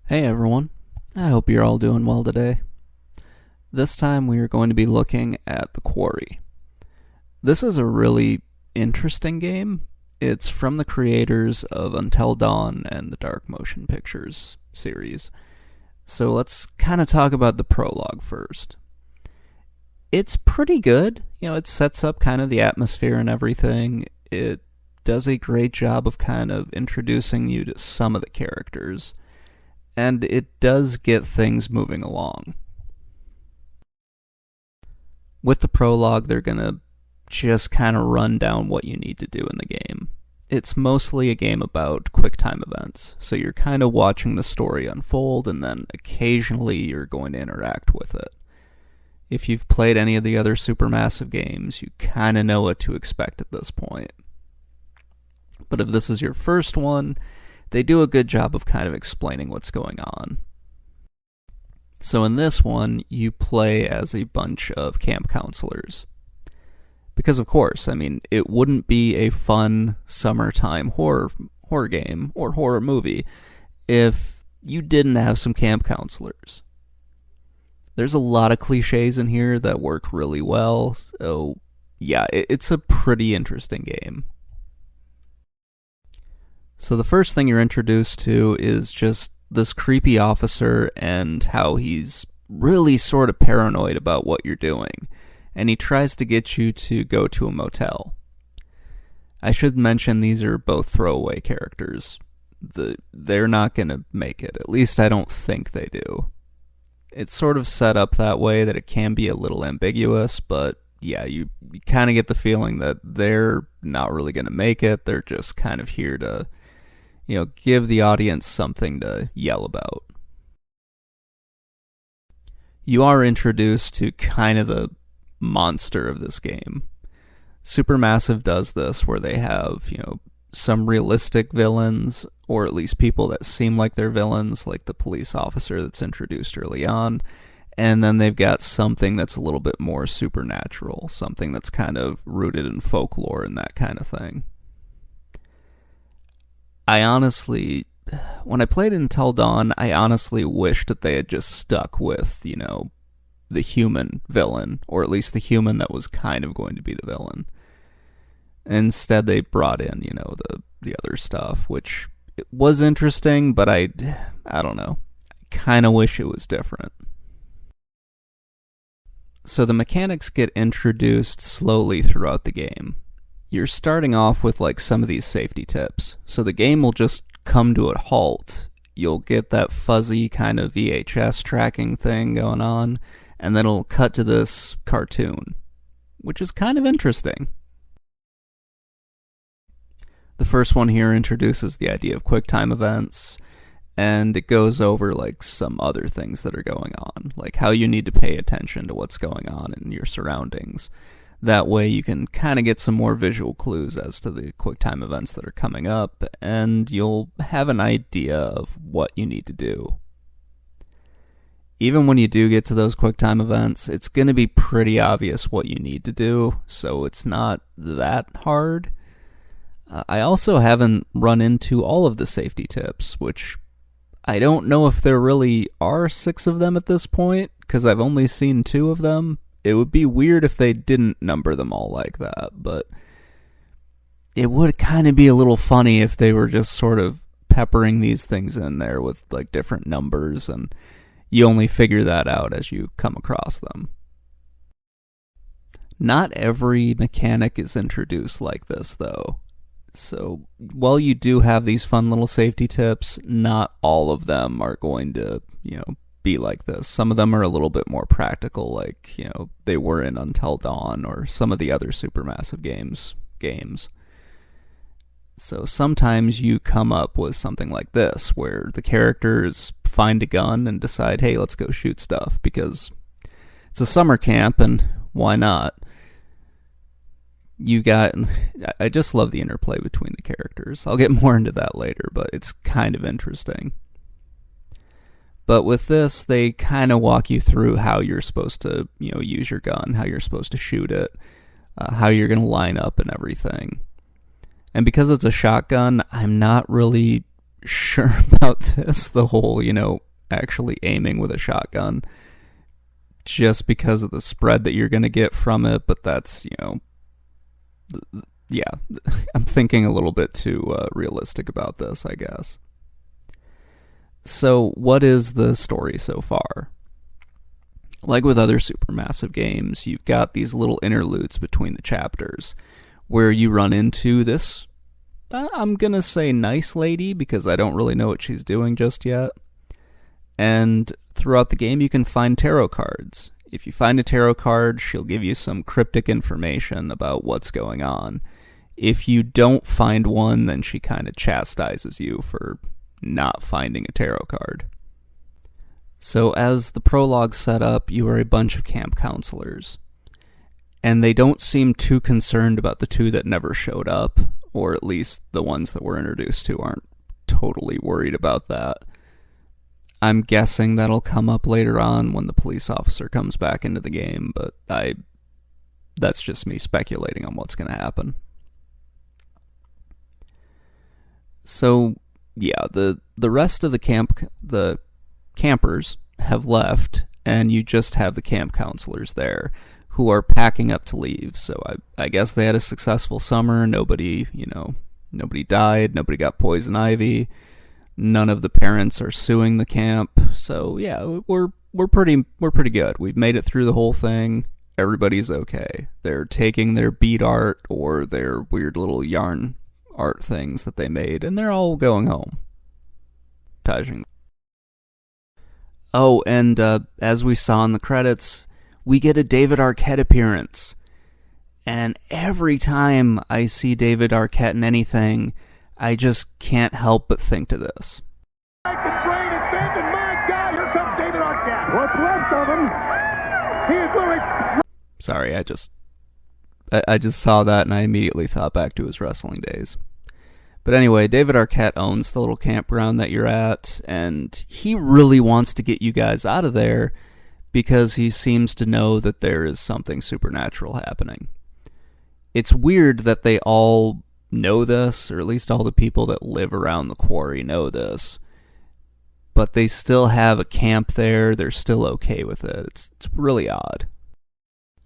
Hey everyone, I hope you're all doing well today. This time we are going to be looking at the Quarry. This is a really interesting game. It's from the creators of Until Dawn and the Dark Motion Pictures series. So let's kind of talk about the prologue first. It's pretty good. It sets up kind of the atmosphere and everything. It does a great job of kind of introducing you to some of the characters. And it does get things moving along. With the prologue, they're going to just kind of run down what you need to do in the game. It's mostly a game about QuickTime events, so you're kind of watching the story unfold, and then occasionally you're going to interact with it. If you've played any of the other Supermassive games, you kind of know what to expect at this point. But if this is your first one, they do a good job of kind of explaining what's going on. So in this one, you play as a bunch of camp counselors. Because of course, it wouldn't be a fun summertime horror game or horror movie if you didn't have some camp counselors. There's a lot of cliches in here that work really well, so yeah, it's a pretty interesting game. So the first thing you're introduced to is just this creepy officer and how he's really sort of paranoid about what you're doing. And he tries to get you to go to a motel. I should mention these are both throwaway characters. They're not going to make it. At least I don't think they do. It's sort of set up that way that it can be a little ambiguous, but yeah, you kind of get the feeling that they're not really going to make it. They're just kind of here to give the audience something to yell about. You are introduced to kind of the monster of this game. Supermassive does this where they have, some realistic villains, or at least people that seem like they're villains, like the police officer that's introduced early on, and then they've got something that's a little bit more supernatural, something that's kind of rooted in folklore and that kind of thing. When I played Until Dawn, I honestly wished that they had just stuck with, the human villain, or at least the human that was kind of going to be the villain. Instead, they brought in, the other stuff, which it was interesting, but I don't know. I kind of wish it was different. So the mechanics get introduced slowly throughout the game. You're starting off with some of these safety tips. So the game will just come to a halt. You'll get that fuzzy kind of VHS tracking thing going on, and then it'll cut to this cartoon, which is kind of interesting. The first one here introduces the idea of QuickTime events, and it goes over some other things that are going on, like how you need to pay attention to what's going on in your surroundings. That way you can kind of get some more visual clues as to the QuickTime events that are coming up, and you'll have an idea of what you need to do. Even when you do get to those QuickTime events, it's going to be pretty obvious what you need to do, so it's not that hard. I also haven't run into all of the safety tips, which I don't know if there really are 6 of them at this point, because I've only seen 2 of them. It would be weird if they didn't number them all like that, but it would kind of be a little funny if they were just sort of peppering these things in there with different numbers, and you only figure that out as you come across them. Not every mechanic is introduced like this, though. So while you do have these fun little safety tips, not all of them are going to, be like this. Some of them are a little bit more practical, like, they were in Until Dawn or some of the other Supermassive games. So sometimes you come up with something like this, where the characters find a gun and decide, hey, let's go shoot stuff, because it's a summer camp, and why not? I just love the interplay between the characters. I'll get more into that later, but it's kind of interesting. But with this, they kind of walk you through how you're supposed to, use your gun, how you're supposed to shoot it, how you're going to line up and everything. And because it's a shotgun, I'm not really sure about this, the whole, actually aiming with a shotgun, just because of the spread that you're going to get from it, but that's, yeah, I'm thinking a little bit too realistic about this, I guess. So, what is the story so far? Like with other supermassive games, you've got these little interludes between the chapters where you run into this, I'm going to say nice lady because I don't really know what she's doing just yet. And throughout the game, you can find tarot cards. If you find a tarot card, she'll give you some cryptic information about what's going on. If you don't find one, then she kind of chastises you for not finding a tarot card. So as the prologue set up, you are a bunch of camp counselors. And they don't seem too concerned about the two that never showed up, or at least the ones that we're introduced to aren't totally worried about that. I'm guessing that'll come up later on when the police officer comes back into the game, but that's just me speculating on what's going to happen. So, yeah, the rest of the campers have left, and you just have the camp counselors there who are packing up to leave. So I guess they had a successful summer. Nobody died. Nobody got poison ivy. None of the parents are suing the camp. So yeah, we're pretty good. We've made it through the whole thing. Everybody's okay. They're taking their bead art or their weird little yarn art things that they made, and they're all going home. Oh, and as we saw in the credits, we get a David Arquette appearance. And every time I see David Arquette in anything, I just can't help but think to this. My God, here comes David Arquette. What's left of him? He is literally... Sorry, I just saw that and I immediately thought back to his wrestling days. But anyway, David Arquette owns the little campground that you're at, and he really wants to get you guys out of there because he seems to know that there is something supernatural happening. It's weird that they all know this, or at least all the people that live around the quarry know this, but they still have a camp there. They're still okay with it. It's really odd.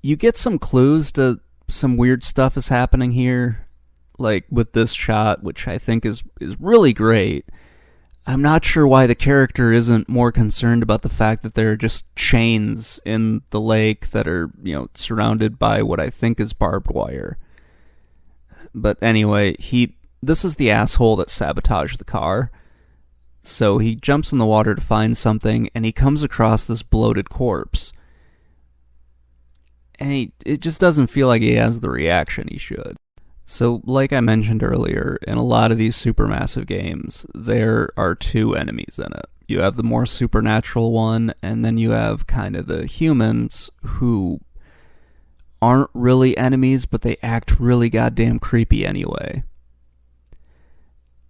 You get some clues to some weird stuff is happening here, like with this shot, which I think is really great. I'm not sure why the character isn't more concerned about the fact that there are just chains in the lake that are, surrounded by what I think is barbed wire. But anyway, this is the asshole that sabotaged the car. So he jumps in the water to find something, and he comes across this bloated corpse. And it just doesn't feel like he has the reaction he should. So, like I mentioned earlier, in a lot of these supermassive games, there are two enemies in it. You have the more supernatural one, and then you have kind of the humans who aren't really enemies, but they act really goddamn creepy anyway.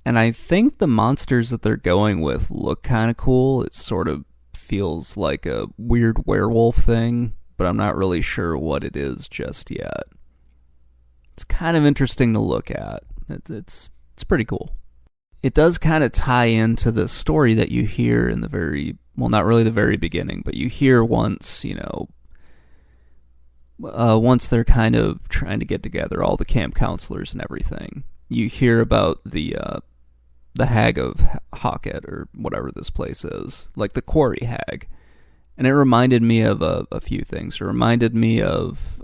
And I think the monsters that they're going with look kind of cool. It sort of feels like a weird werewolf thing, but I'm not really sure what it is just yet. It's kind of interesting to look at. It's pretty cool. It does kind of tie into the story that you hear in the not really the very beginning, but you hear once, once they're kind of trying to get together, all the camp counselors and everything. You hear about the hag of Hawkett, or whatever this place is, like the Quarry hag. And it reminded me of a few things. It reminded me of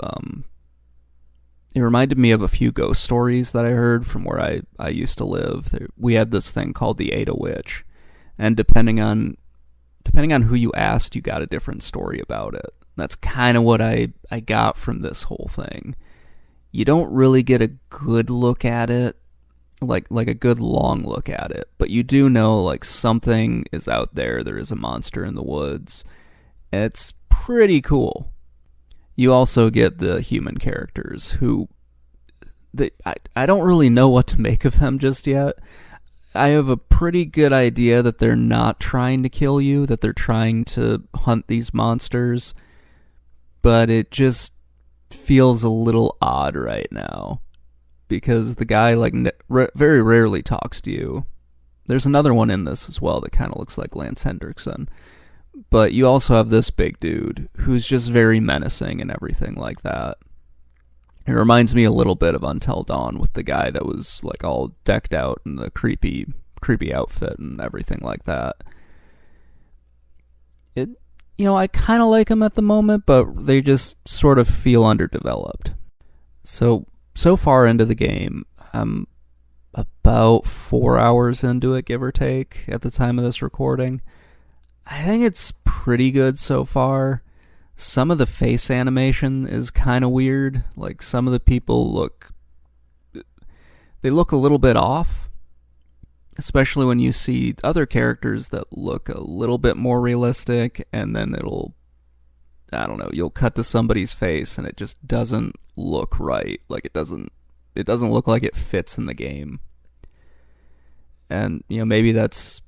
a few ghost stories that I heard from where I used to live. We had this thing called the Ada Witch, and depending on who you asked, you got a different story about it. That's kind of what I got from this whole thing. You don't really get a good look at it, like a good long look at it, but you do know like something is out there. There is a monster in the woods. It's pretty cool. You also get the human characters who I don't really know what to make of them just yet. I have a pretty good idea that they're not trying to kill you, that they're trying to hunt these monsters, but it just feels a little odd right now because the guy very rarely talks to you. There's another one in this as well that kind of looks like Lance Hendrickson. But you also have this big dude who's just very menacing and everything like that. It reminds me a little bit of Until Dawn with the guy that was like all decked out in the creepy outfit and everything like that. I kind of like them at the moment, but they just sort of feel underdeveloped. So far into the game, I'm about 4 hours into it, give or take, at the time of this recording. I think it's pretty good so far. Some of the face animation is kind of weird. Like, some of the people look a little bit off, especially when you see other characters that look a little bit more realistic, and then you'll cut to somebody's face and it just doesn't look right. Like, it doesn't look like it fits in the game. And, maybe that's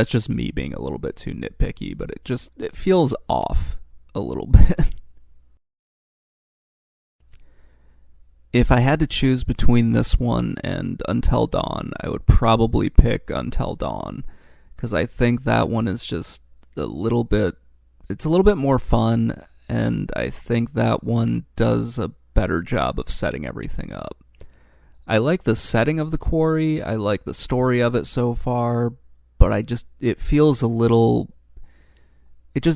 just me being a little bit too nitpicky, but it feels off a little bit. If I had to choose between this one and Until Dawn, I would probably pick Until Dawn, because I think that one is just it's a little bit more fun, and I think that one does a better job of setting everything up. I like the setting of the Quarry, I like the story of it so far, but it just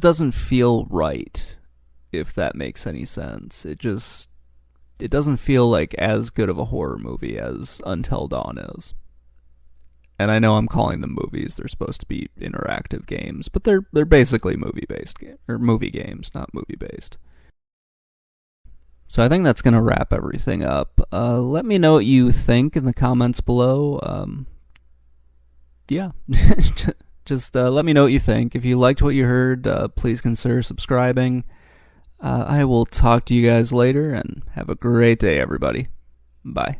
doesn't feel right, if that makes any sense. It doesn't feel like as good of a horror movie as Until Dawn is. And I know I'm calling them movies, they're supposed to be interactive games, but they're basically movie games, not movie-based. So I think that's going to wrap everything up. Let me know what you think in the comments below. Just let me know what you think. If you liked what you heard, please consider subscribing. I will talk to you guys later, and have a great day, everybody. Bye.